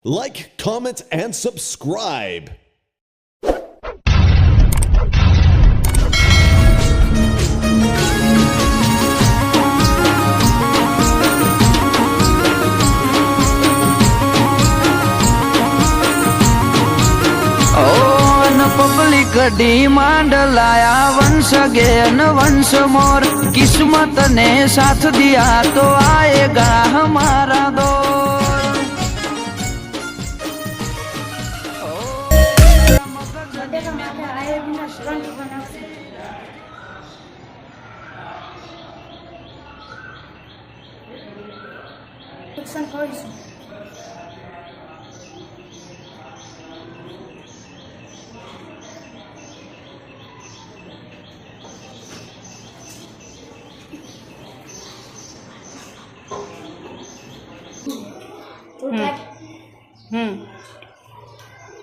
Like, comment, and subscribe. कड़ी मांडलाया वंश again वंश मोर किस्मत ने साथ दिया तो आएगा हमारा दौर।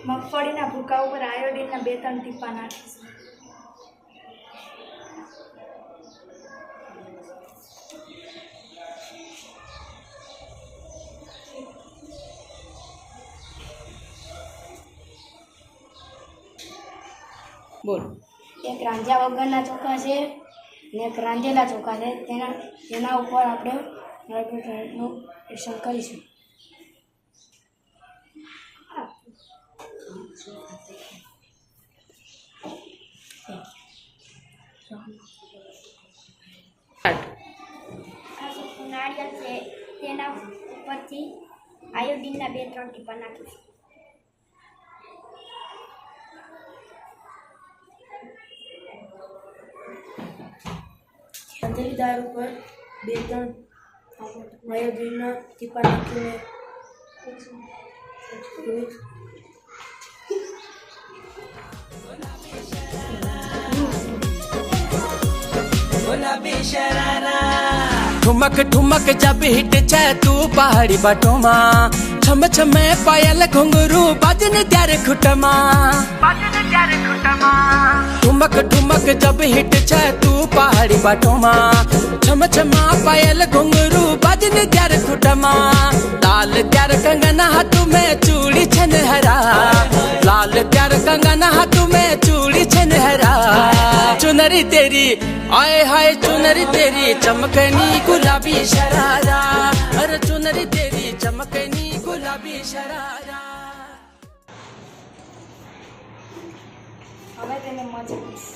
મગફળીના ભૂકા ઉપર આયોડીનના 2-3 ટીપા નાખીશ. બોલ. એક રાંધ્યા વગરના ચોખા છે ને એક રાંધેલા ચોખા છે. તેના ઉપર આપણે નું એક્શન કરીશું. નાળિયેર છે તેના ઉપરથી આયોડીનના 2-3 ટીપા નાખીશું. રાંધેલી દાળ ઉપર 2-3 આયોડીનના ટીપા નાખીને ठुमक ठुमक जब हिट छे तू पहाड़ी बाटोमा छम छमे पायल घुंघरू बाजन त्यारे खुटमा ठुमक ठुमक जब हिट छे तू पहाड़ी बाटोमा छम छमा पायल घुंघरू बाजन त्यारे खुटमा लाल त्यार कंगना हाथ में चूड़ी छन हरा लाल त्यार कंगना हाथ में चूड़ी छन हरा चुनरी तेरी आए हाय चुनरी तेरी चमकनी गुलाबी शरारा अरे चुनरी तेरी चमकनी गुलाबी शरारा। હવે તેને મજાવીશ.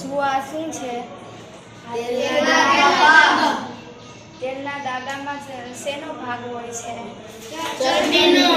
જુઓ આ શું છે? તેલના દાગામાં શેનો ભાગ હોય છે? ચરબીનો.